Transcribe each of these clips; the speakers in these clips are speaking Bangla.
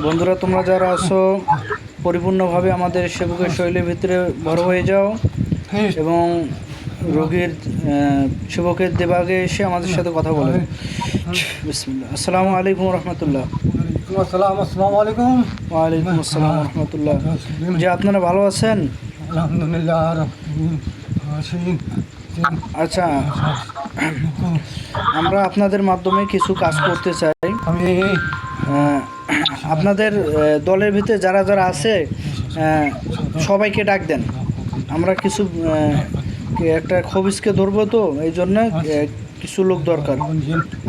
বন্ধুরা, তোমরা যারা আছো পরিপূর্ণভাবে আমাদের সেবকের শৈলীর ভিতরে বড় হয়ে যাও এবং রোগীর সেবকের দেবাগে এসে আমাদের সাথে কথা বলে। বিসমিল্লাহ। আসসালামু আলাইকুম রহমতুল্লাহ। আসসালামু আলাইকুম। ওয়ালাইকুম আসসালাম রহমতুল্লাহ। যে আপনারা ভালো আছেন? আলহামদুলিল্লাহ। আচ্ছা, আমরা আপনাদের মাধ্যমে কিছু কাজ করতে চাই। আপনাদের দলের ভিতরে যারা যারা আছে সবাইকে ডাক দেন। আমরা কিছু একটা খবিসকে ধরবো, তো এই জন্য কিছু লোক দরকার।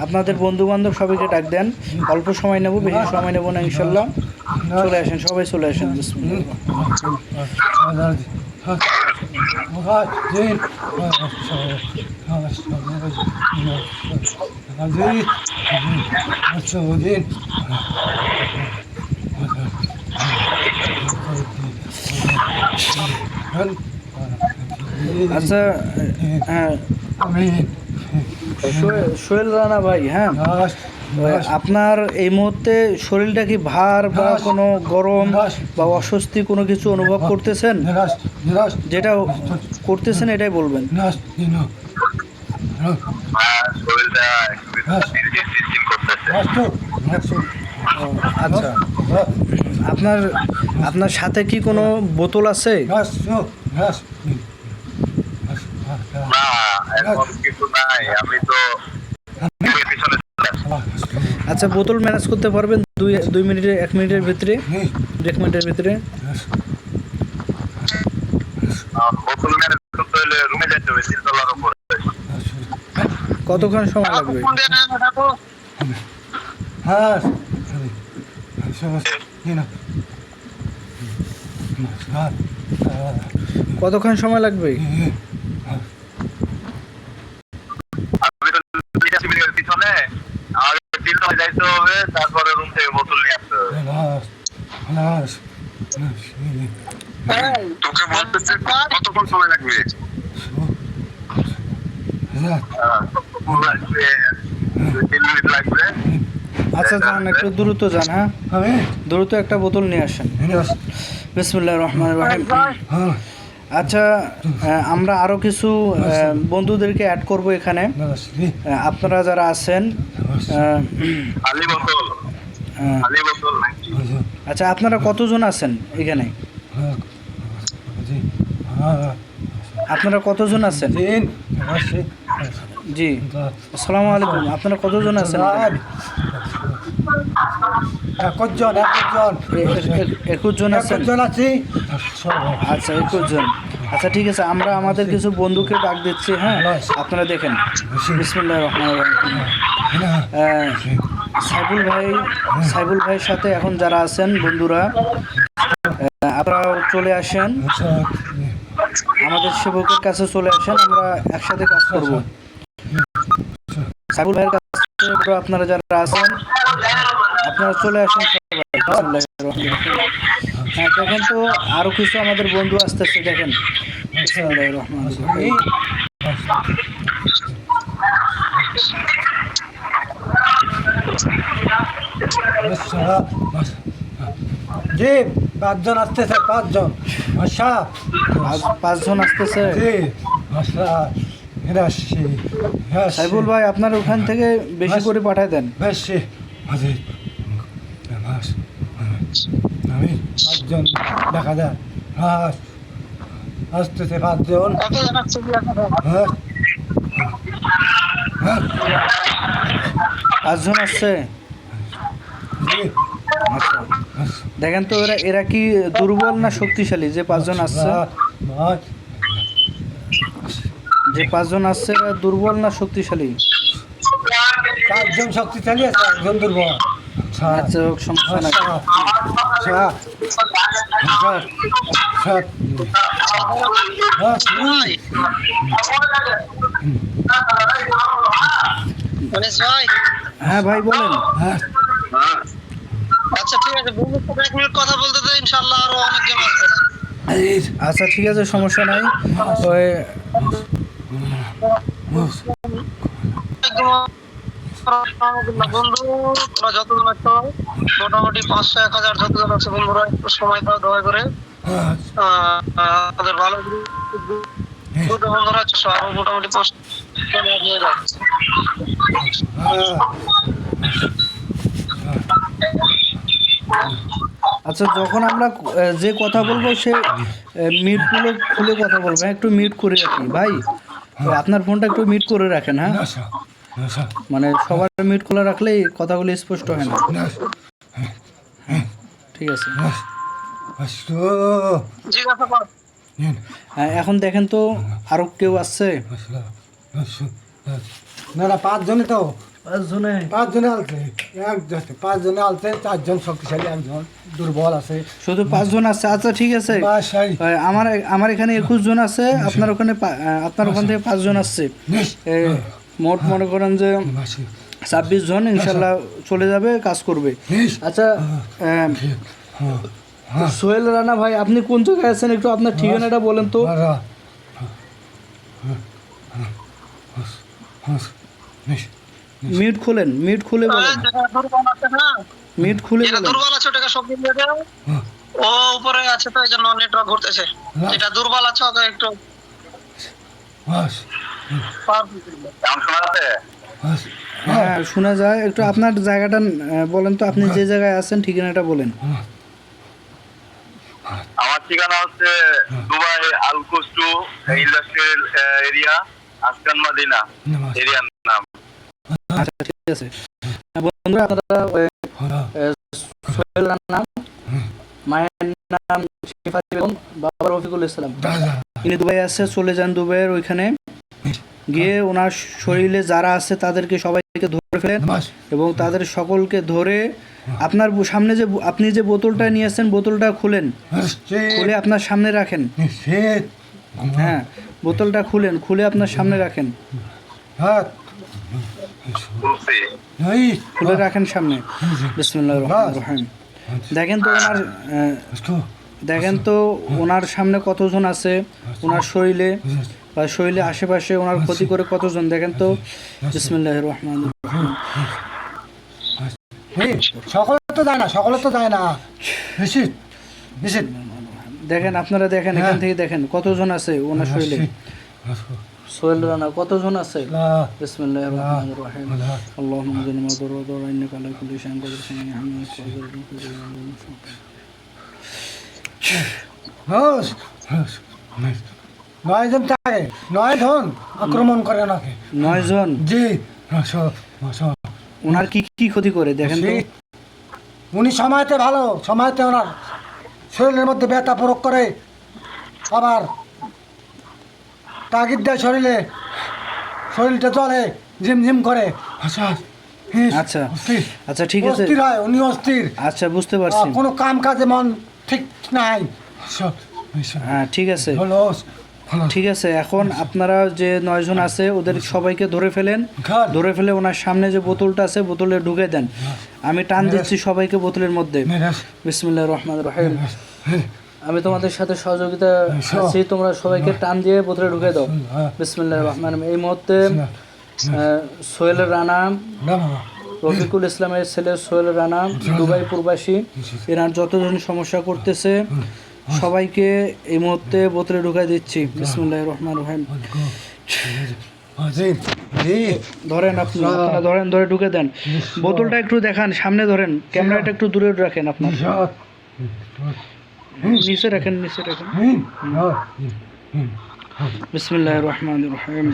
আপনাদের বন্ধু বান্ধব সবাইকে ডাক দেন। অল্প সময় নেব, বেশি সময় নেব না ইনশাল্লাহ। চলে আসেন, সবাই চলে আসেন। আচ্ছা, হ্যাঁ, সোহেল রানা ভাই, হ্যাঁ, আপনার এই মুহূর্তে শরীরটা কি ভার বা কোনো গরম বা অস্বস্তি কোনো কিছু অনুভব করতেছেন? যেটা করতেছেন এটাই বলবেন। আচ্ছা, আপনার সাথে কি কোনো বোতল আছে? আচ্ছা, বোতল ম্যানেজ করতে পারবেন 2 মিনিটের 1 মিনিটের ভিতরে, 1 মিনিটের ভিতরে? কতক্ষণ সময় লাগবে? কতক্ষণ সময় লাগবে? তারপরে রুম থেকে বোতল নিয়ে আসতে হবে। তোকে বলতেছে কতক্ষণ সময় লাগবে? আচ্ছা, যান, একটু দ্রুত যান। হ্যাঁ, দ্রুত একটা বোতল নিয়ে আসেন। বিসমিল্লাহির রহমানির রহিম। আচ্ছা, আমরা আরও কিছু বন্ধুদেরকে অ্যাড করব এখানে। আপনারা যারা আছেন, আচ্ছা, আপনারা কতজন আছেন এখানে? আপনারা কতজন আছেন? জি, আসসালামু আলাইকুম। আপনারা কতজন আছেন? 21 জন আছেন। আচ্ছা, 21 জন। আচ্ছা, ঠিক আছে, আমরা আমাদের কিছু বন্ধুকে ডাক দিচ্ছি। হ্যাঁ, আপনারা দেখেন। বিসমিল্লাহির রহমানির রহিম। সাইবুল ভাইয়ের সাথে এখন যারা আছেন বন্ধুরা, আপনারাও চলে আসেন, আমাদের সেবকের কাছে চলে আসেন, আমরা একসাথে কাজ করব। সাইবুল ভাইয়ের কাছে আপনারা যারা আছেন আপনারা চলে আসেন সবাই। হ্যাঁ, দেখেন তো আরো কিছু আমাদের বন্ধু আসতেছে, দেখেন। জি, 5 জন আসতেছে, 5 জন। 5 জন আসতেছে। সাইবুল ভাই, আপনার ওখান থেকে বেশি করে পাঠায় দেন। বেশি আমি 5 জন দেখা যায়। আসতেছে 5 জন। 5 জন আসছে। আচ্ছা, দেখেন তো এরা কি দুর্বল না শক্তিশালী? যে 5 জন আসছে, এরা দুর্বল না শক্তিশালী? 5 জন শক্তিশালী আছে, 1 জন দুর্বল। আচ্ছা, সমস্যা নাই। হ্যাঁ ভাই, বলেন। আচ্ছা, ঠিক আছে, বন্ধুর সাথে 1 মিনিট কথা বলতে তো ইনশাআল্লাহ আরো অনেকজন আসবে। আচ্ছা, ঠিক আছে, সমস্যা নাই। ওই বন্ধু তোরা যতজন আছো মোটামুটি 500-1000 যতজন আছে বন্ধুরা একটু সময় দাও দয়া করে আমাদের ভালো বন্ধুরা আছে সব মোটামুটি 500 নিয়ে যাচ্ছে। আচ্ছা, যখন আমরা যে কথা বলবো সে মিউটগুলো খুলে কথা বলবো, একটু মিউট করে রাখি ভাই, আপনার ফোনটা একটু মিউট করে রাখেন। হ্যাঁ, মানে সবার মিউট খোলা রাখলেই কথাগুলো স্পষ্ট হয় না। ঠিক আছে, জিজ্ঞাসা কর। হ্যাঁ, এখন দেখেন তো আরো কেউ আসছে? না না 5 জনে তো 5 জনে 5 জনে আলছে 5 জনে আলছে 4 জন শক্তিশালী, একজন দুর্বল আছে। শুধু 5 জন আছে? আচ্ছা ঠিক আছে, আমার এখানে 21 জন আছে, আপনার ওখানে আপনার ওখান থেকে 5 জন আসছে, মোট মনে করেন যে 26 জন ইনশাল্লাহ চলে যাবে, কাজ করবে। আচ্ছা, সোহেল রানা ভাই, আপনি কোন জায়গায় আছেন? একটু আপনার ঠিকানাটা বলেন তো। মিউট খুলেন, মিউট খুলে বলেন, দুর্বল আছে না, মিউট খুলে বলেন। দুর্বল আছে ওটাকে সব দিয়ে দাও। ও উপরে আছে তো এই জন্য নেটওয়ার্ক ঘুরতেছে। যেটা দুর্বল আছে ওকে একটু হ্যাঁ শোনা যায়। একটু আপনার জায়গাটা বলেন তো, আপনি যে জায়গায় আছেন ঠিকানাটা বলেন। আমার ঠিকানা হচ্ছে দুবাই আল-কুসু ইন্ডাস্ট্রিয়াল এরিয়া, আসকান মাদিনা এরিয়ার নাম। আচ্ছা ঠিক আছে বন্ধুরা, আপনারা সোহেল রানা, মায়ের নাম শিফা বেগম, বাবা রফিকুল ইসলাম, তিনি দুবাই আছে, চলে যান দুবাইয়ের ওইখানে গিয়ে ওনার শরীরে যারা আছে তাদেরকে সবাইকে ধরে ফেলেন এবং তাদের সকলকে ধরে আপনার সামনে যে আপনি যে বোতলটা নিয়েছেন বোতলটা খুলেন, খুলে আপনার সামনে রাখেন। হ্যাঁ, বোতলটা খুলেন, খুলে আপনার সামনে রাখেন, খুলে রাখেন সামনে। বিসমিল্লাহির রহমানির রহিম। দেখেন তো ওনার সামনে কতজন আছে, ওনার শরীরে বা শরীরে আশেপাশে ওনার ক্ষতি করে কতজন, দেখেন তো। বিসমিল্লাহির রহমানির রহিম। সকলে তো যায় না, সকলে তো যায় না, বেশি বেশি দেখেন, আপনারা দেখেন, এখান থেকে দেখেন কতজন আছে ওনার শরীরে। সোহেল রানা কতজন আছে? বিসমিল্লাহির রহমানির রহিম। আল্লাহুম্মা জান্নিবনা মা যারা ইন্নাকা আলা কুল্লি শাইইন কাদির। নয় জন থাকে, 9 জন আক্রমণ করে ওনাকে। 9 জন? জি। ওনার কি কি ক্ষতি করে দেখেন তো। উনি সময়তে ভালো, সময়তে ওনার শরীরের মধ্যে ব্যথা প্রয়োগ করে, আবার তাগিদ দেয় শরীরে, শরীরটা চলে ঝিমঝিম করে। আচ্ছা আচ্ছা ঠিক আছে, অস্থির হয় উনি, অস্থির। আচ্ছা বুঝতে পারছি, কোনো কাম কাজে মন ঠিক নাই। হ্যাঁ ঠিক আছে ঠিক আছে। এখন আপনারা যে 9 জন আছে ওদের সবাইকে ধরে ফেলেন, ধরে ফেলে ওনার সামনে যে বোতলটা আছে বোতলে ঢুকে দেন। আমি টান দিচ্ছি সবাইকে বোতলের মধ্যে। বিসমিল্লাহির রহমানির রহিম। আমি তোমাদের সাথে সহযোগিতা আছি, তোমরা সবাইকে টান দিয়ে বোতলে ঢুকে দাও। বিসমিল্লাহির রহমানির রহিম। এই মুহূর্তে সোহেল রানা, রফিকুল ইসলামের ছেলে সোহেল রানা, দুবাই প্রবাসী, এনার যতজন সমস্যা করতেছে সবাইকে এই মুহূর্তে বোতলে ঢুকাই দিচ্ছি। বিসমিল্লাহির রহমানির রহিম। ধরেন, আপনারা ধরেন, ধরে ঢুকে দেন। বোতলটা একটু দেখান, সামনে ধরেন, ক্যামেরাটা একটু দূরে রাখেন, আপনার নিচে রাখেন, নিচে রাখেন। বিসমিল্লাহির রহমানির রহিম।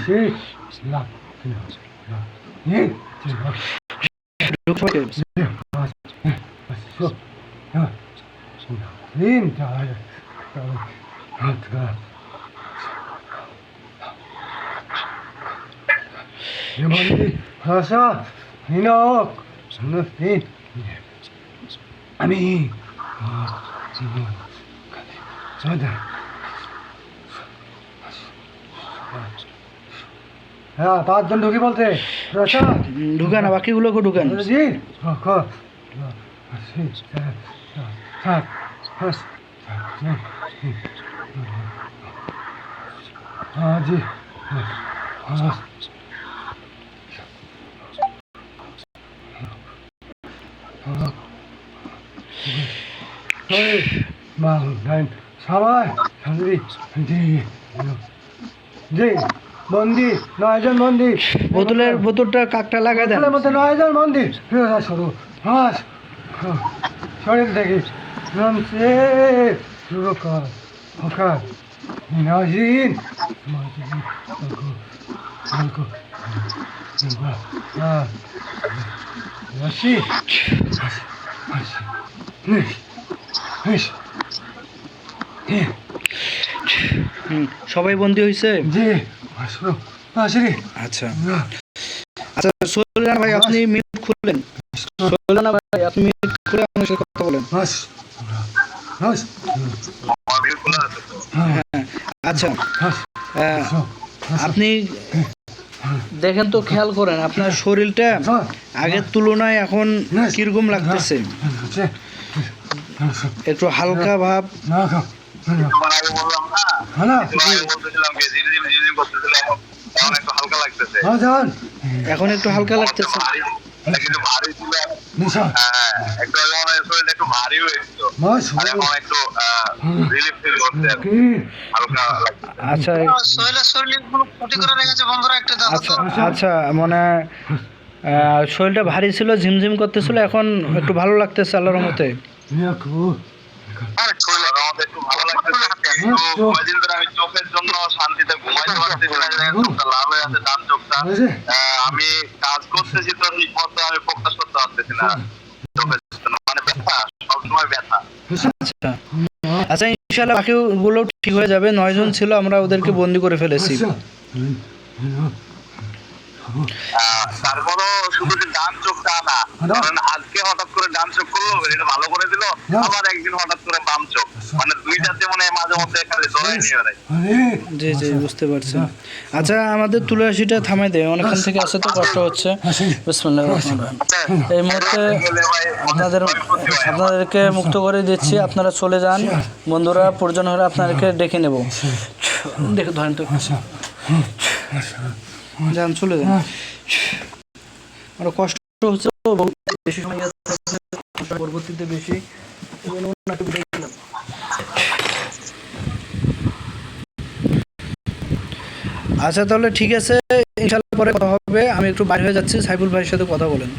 আমি হ্যাঁ 5 জন ঢুকি বলতে ঢুকান, বাকিগুলোকে ঢুকান। জি জি সবাই জি বন্দি 9 জন বন্দি বোতলটা কাকটা লাগা দেন। বোতলের মধ্যে 9 জন বন্দি শুরু হাস শরীর থেকে নামছে শুরু কর হকার নাজিন রাশি সবাই বন্দি হয়েছে? জি আসো আসরি আচ্ছা আচ্ছা, সোহেল ভাই আপনি মিট খুললেন। সোহেল ভাই আপনি মিট খুলে আমার সাথে কথা বলেন। হাস হাস আমার ভিউ খোলা আছে তো। হ্যাঁ আচ্ছা, হাস আপনি দেখেন তো, খেয়াল করেন আপনার শরীরটা আগের তুলনায় এখন কিরকম লাগতেছে? একটু হালকা ভাব। তোমার আগে বললাম না, হ্যালো তোমার আগে বলতেছিলাম যে ঝিমঝিম করতেছিল, এখন একটু হালকা লাগতেছে। এখন একটু হালকা লাগতেছে। ভারী, কিন্তু ভারী ছিল। নিশা হ্যাঁ, একটু আগে মনে হয় শরীরটা একটু ভারী হয়েছিল, আর এখন একটু রিলিফ ফিল করতে আর কি, হালকা লাগছে। আচ্ছা সোহেলের শরীরে কোনো ক্ষতি করে রেখেছে বন্ধুরা, একটা দেখো আচ্ছা তো। আচ্ছা, মানে শরীরটা ভারী ছিল, ঝিমঝিম করতেছিল, এখন একটু ভালো লাগতেছে আল্লাহর রহমতে। আর শরীরে আমাদের একটু ভালো লাগতেছে, কিন্তু কয়দিন ধরে আমি চোখের জন্য শান্তিতে ঘুমাইতে পারতেছি না, যে চোখটা লাল হয়ে আছে, ডান চোখটা। আমি কাজ করতেছি তো ঠিক মতো আমি ফোকাস করতে পারতেছি না চোখের জন্য, মানে ব্যথা, সবসময় ব্যথা। আচ্ছা আচ্ছা, ইনশাআল্লাহ বাকিগুলো ঠিক হয়ে যাবে। 9 জন ছিল, আমরা ওদেরকে বন্দি করে ফেলেছি। তারপরও শুধু যে ডান চোখটা না, কারণ আজকে হঠাৎ করে ডান চোখ করলো, এটা ভালো করে দিল, আবার একদিন হঠাৎ করে বাম চোখ, মানে দুইটাতে মানে মাঝে মধ্যে খালি জড়াই নিয়ে বেড়াই। জি জি, বুঝতে পারছেন। আচ্ছা, আমাদের তুলাসীটা থামাই দেয়, অনেকক্ষণ থেকে আসতে তো কষ্ট হচ্ছে। বিসমিল্লাহির রহমানির রহিম। এই মুহূর্তে আপনাদেরকে মুক্ত করে দিচ্ছি, আপনারা চলে যান। বন্ধুরা, প্রয়োজন হলে আপনাদেরকে ডেকে নেব। দেখে ধরেন তো, যান চলে যান। আমার কষ্ট হচ্ছে তো, বেশি সময় পরবর্তীতে বেশি। আচ্ছা তাহলে ঠিক আছে, ইনশাআল্লাহ পরে কথা হবে। আমি একটু বাইরে হয়ে যাচ্ছি, সাইফুল ভাইয়ের সাথে কথা বলেন।